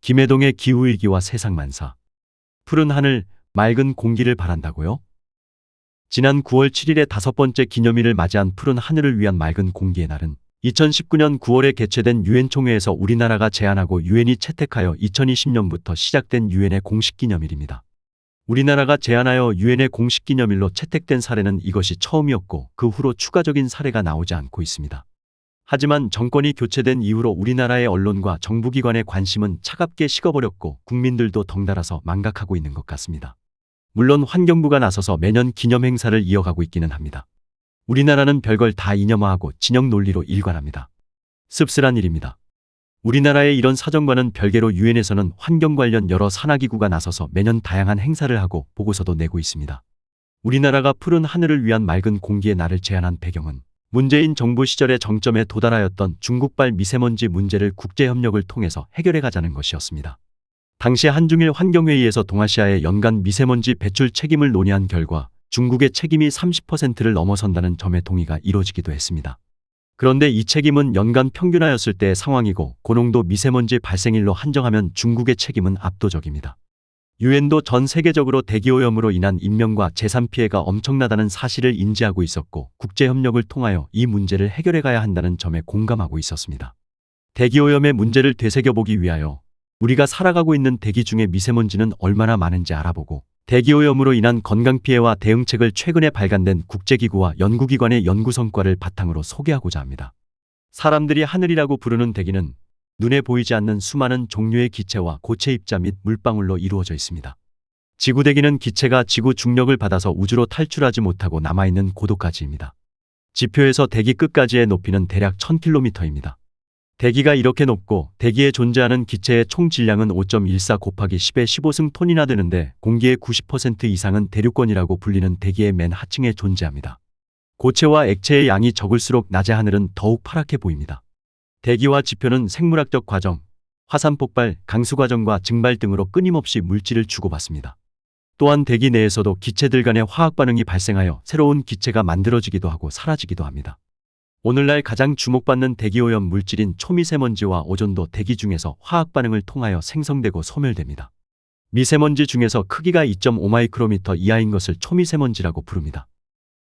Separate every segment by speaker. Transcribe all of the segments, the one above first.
Speaker 1: 김해동의 기후위기와 세상만사. 푸른 하늘, 맑은 공기를 바란다고요? 지난 9월 7일에 5번째 기념일을 맞이한 푸른 하늘을 위한 맑은 공기의 날은 2019년 9월에 개최된 유엔 총회에서 우리나라가 제안하고 유엔이 채택하여 2020년부터 시작된 유엔의 공식 기념일입니다. 우리나라가 제안하여 유엔의 공식 기념일로 채택된 사례는 이것이 처음이었고 그 후로 추가적인 사례가 나오지 않고 있습니다. 하지만 정권이 교체된 이후로 우리나라의 언론과 정부기관의 관심은 차갑게 식어버렸고 국민들도 덩달아서 망각하고 있는 것 같습니다. 물론 환경부가 나서서 매년 기념 행사를 이어가고 있기는 합니다. 우리나라는 별걸 다 이념화하고 진영 논리로 일관합니다. 씁쓸한 일입니다. 우리나라의 이런 사정과는 별개로 유엔에서는 환경 관련 여러 산하기구가 나서서 매년 다양한 행사를 하고 보고서도 내고 있습니다. 우리나라가 푸른 하늘을 위한 맑은 공기의 날을 제안한 배경은 문재인 정부 시절의 정점에 도달하였던 중국발 미세먼지 문제를 국제협력을 통해서 해결해 가자는 것이었습니다. 당시 한중일 환경회의에서 동아시아의 연간 미세먼지 배출 책임을 논의한 결과 중국의 책임이 30%를 넘어선다는 점에 동의가 이루어지기도 했습니다. 그런데 이 책임은 연간 평균하였을 때의 상황이고 고농도 미세먼지 발생일로 한정하면 중국의 책임은 압도적입니다. 유엔도 전 세계적으로 대기오염으로 인한 인명과 재산 피해가 엄청나다는 사실을 인지하고 있었고 국제협력을 통하여 이 문제를 해결해 가야 한다는 점에 공감하고 있었습니다. 대기오염의 문제를 되새겨보기 위하여 우리가 살아가고 있는 대기 중에 미세먼지는 얼마나 많은지 알아보고 대기오염으로 인한 건강피해와 대응책을 최근에 발간된 국제기구와 연구기관의 연구 성과를 바탕으로 소개하고자 합니다. 사람들이 하늘이라고 부르는 대기는 눈에 보이지 않는 수많은 종류의 기체와 고체 입자 및 물방울로 이루어져 있습니다. 지구대기는 기체가 지구 중력을 받아서 우주로 탈출하지 못하고 남아있는 고도까지입니다. 지표에서 대기 끝까지의 높이는 대략 1000km입니다. 대기가 이렇게 높고 대기에 존재하는 기체의 총 질량은 5.14 곱하기 10의 15승 톤이나 되는데 공기의 90% 이상은 대륙권이라고 불리는 대기의 맨 하층에 존재합니다. 고체와 액체의 양이 적을수록 낮의 하늘은 더욱 파랗게 보입니다. 대기와 지표는 생물학적 과정, 화산 폭발, 강수 과정과 증발 등으로 끊임없이 물질을 주고받습니다. 또한 대기 내에서도 기체들 간의 화학 반응이 발생하여 새로운 기체가 만들어지기도 하고 사라지기도 합니다. 오늘날 가장 주목받는 대기오염 물질인 초미세먼지와 오존도 대기 중에서 화학 반응을 통하여 생성되고 소멸됩니다. 미세먼지 중에서 크기가 2.5마이크로미터 이하인 것을 초미세먼지라고 부릅니다.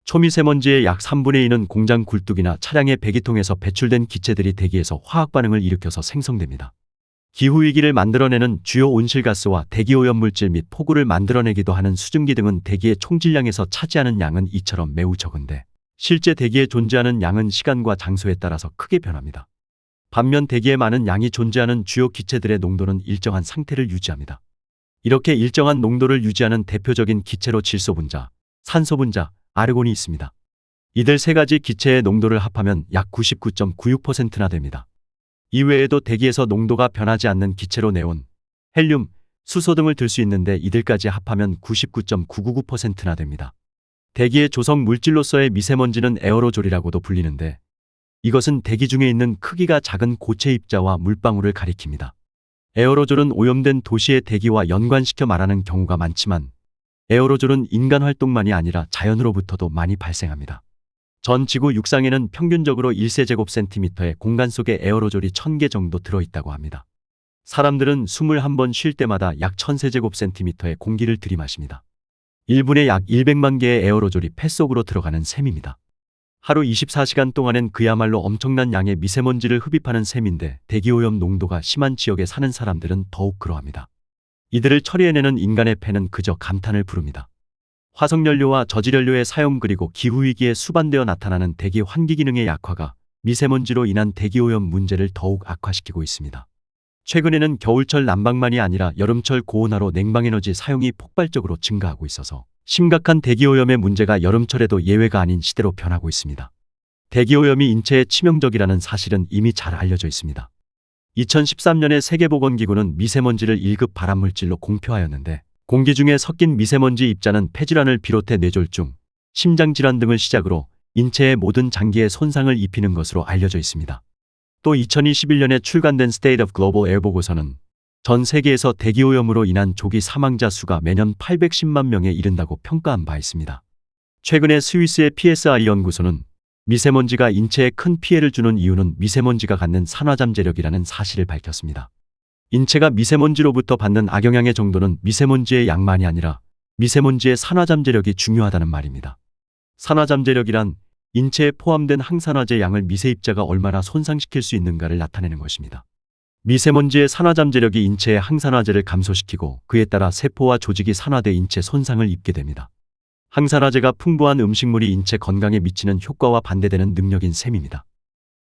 Speaker 1: 초미세먼지의 약 3분의 2는 공장 굴뚝이나 차량의 배기통에서 배출된 기체들이 대기에서 화학 반응을 일으켜서 생성됩니다. 기후위기를 만들어내는 주요 온실가스와 대기오염 물질 및 폭우를 만들어내기도 하는 수증기 등은 대기의 총질량에서 차지하는 양은 이처럼 매우 적은데 실제 대기에 존재하는 양은 시간과 장소에 따라서 크게 변합니다. 반면 대기에 많은 양이 존재하는 주요 기체들의 농도는 일정한 상태를 유지합니다. 이렇게 일정한 농도를 유지하는 대표적인 기체로 질소분자, 산소분자, 아르곤이 있습니다. 이들 세 가지 기체의 농도를 합하면 약 99.96%나 됩니다. 이외에도 대기에서 농도가 변하지 않는 기체로 네온, 헬륨, 수소 등을 들 수 있는데 이들까지 합하면 99.999%나 됩니다. 대기의 조성 물질로서의 미세먼지는 에어로졸이라고도 불리는데 이것은 대기 중에 있는 크기가 작은 고체 입자와 물방울을 가리킵니다. 에어로졸은 오염된 도시의 대기와 연관시켜 말하는 경우가 많지만 에어로졸은 인간 활동만이 아니라 자연으로부터도 많이 발생합니다. 전 지구 육상에는 평균적으로 1세제곱센티미터의 공간 속에 에어로졸이 1000개 정도 들어있다고 합니다. 사람들은 숨을 한 번 쉴 때마다 약 1000세제곱센티미터의 공기를 들이마십니다. 1분에 약 100만 개의 에어로졸이 폐 속으로 들어가는 셈입니다. 하루 24시간 동안엔 그야말로 엄청난 양의 미세먼지를 흡입하는 셈인데 대기오염 농도가 심한 지역에 사는 사람들은 더욱 그러합니다. 이들을 처리해내는 인간의 폐는 그저 감탄을 부릅니다. 화석연료와 저지연료의 사용 그리고 기후위기에 수반되어 나타나는 대기 환기 기능의 약화가 미세먼지로 인한 대기오염 문제를 더욱 악화시키고 있습니다. 최근에는 겨울철 난방만이 아니라 여름철 고온화로 냉방에너지 사용이 폭발적으로 증가하고 있어서 심각한 대기오염의 문제가 여름철에도 예외가 아닌 시대로 변하고 있습니다. 대기오염이 인체에 치명적이라는 사실은 이미 잘 알려져 있습니다. 2013년에 세계보건기구는 미세먼지를 1급 발암물질로 공표하였는데 공기 중에 섞인 미세먼지 입자는 폐질환을 비롯해 뇌졸중, 심장질환 등을 시작으로 인체의 모든 장기에 손상을 입히는 것으로 알려져 있습니다. 또 2021년에 출간된 State of Global Air 보고서는 전 세계에서 대기오염으로 인한 조기 사망자 수가 매년 810만 명에 이른다고 평가한 바 있습니다. 최근에 스위스의 PSI 연구소는 미세먼지가 인체에 큰 피해를 주는 이유는 미세먼지가 갖는 산화잠재력이라는 사실을 밝혔습니다. 인체가 미세먼지로부터 받는 악영향의 정도는 미세먼지의 양만이 아니라 미세먼지의 산화잠재력이 중요하다는 말입니다. 산화잠재력이란 인체에 포함된 항산화제 양을 미세입자가 얼마나 손상시킬 수 있는가를 나타내는 것입니다. 미세먼지의 산화잠재력이 인체의 항산화제를 감소시키고 그에 따라 세포와 조직이 산화돼 인체 손상을 입게 됩니다. 항산화제가 풍부한 음식물이 인체 건강에 미치는 효과와 반대되는 능력인 셈입니다.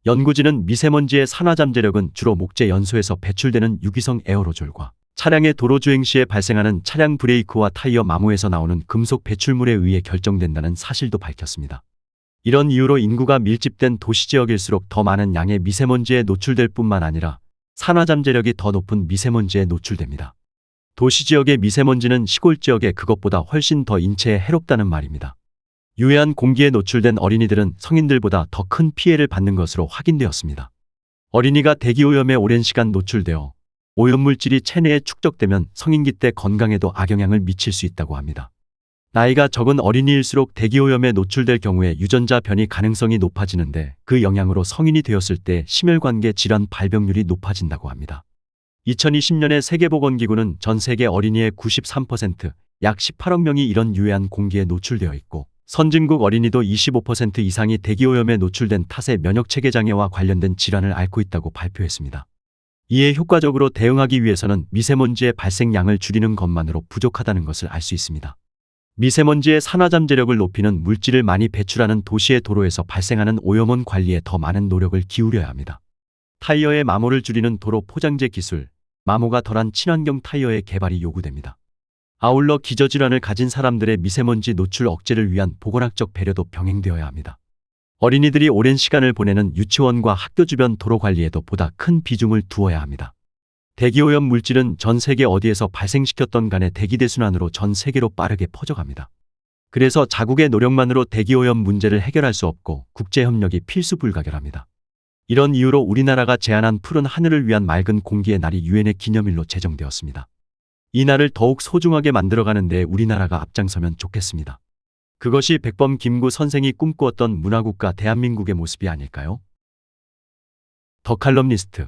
Speaker 1: 연구진은 미세먼지의 산화잠재력은 주로 목재 연소에서 배출되는 유기성 에어로졸과 차량의 도로 주행 시에 발생하는 차량 브레이크와 타이어 마모에서 나오는 금속 배출물에 의해 결정된다는 사실도 밝혔습니다. 이런 이유로 인구가 밀집된 도시지역일수록 더 많은 양의 미세먼지에 노출될 뿐만 아니라 산화잠재력이 더 높은 미세먼지에 노출됩니다. 도시지역의 미세먼지는 시골지역의 그것보다 훨씬 더 인체에 해롭다는 말입니다. 유해한 공기에 노출된 어린이들은 성인들보다 더 큰 피해를 받는 것으로 확인되었습니다. 어린이가 대기오염에 오랜 시간 노출되어 오염물질이 체내에 축적되면 성인기 때 건강에도 악영향을 미칠 수 있다고 합니다. 나이가 적은 어린이일수록 대기오염에 노출될 경우에 유전자 변이 가능성이 높아지는데 그 영향으로 성인이 되었을 때 심혈관계 질환 발병률이 높아진다고 합니다. 2020년에 세계보건기구는 전 세계 어린이의 93%, 약 18억 명이 이런 유해한 공기에 노출되어 있고 선진국 어린이도 25% 이상이 대기오염에 노출된 탓에 면역체계 장애와 관련된 질환을 앓고 있다고 발표했습니다. 이에 효과적으로 대응하기 위해서는 미세먼지의 발생량을 줄이는 것만으로 부족하다는 것을 알 수 있습니다. 미세먼지의 산화잠재력을 높이는 물질을 많이 배출하는 도시의 도로에서 발생하는 오염원 관리에 더 많은 노력을 기울여야 합니다. 타이어의 마모를 줄이는 도로 포장재 기술, 마모가 덜한 친환경 타이어의 개발이 요구됩니다. 아울러 기저질환을 가진 사람들의 미세먼지 노출 억제를 위한 보건학적 배려도 병행되어야 합니다. 어린이들이 오랜 시간을 보내는 유치원과 학교 주변 도로 관리에도 보다 큰 비중을 두어야 합니다. 대기오염 물질은 전 세계 어디에서 발생시켰던 간에 대기대순환으로 전 세계로 빠르게 퍼져갑니다. 그래서 자국의 노력만으로 대기오염 문제를 해결할 수 없고 국제협력이 필수 불가결합니다. 이런 이유로 우리나라가 제안한 푸른 하늘을 위한 맑은 공기의 날이 유엔의 기념일로 제정되었습니다. 이 날을 더욱 소중하게 만들어가는 데 우리나라가 앞장서면 좋겠습니다. 그것이 백범 김구 선생이 꿈꾸었던 문화국가 대한민국의 모습이 아닐까요? 더 칼럼니스트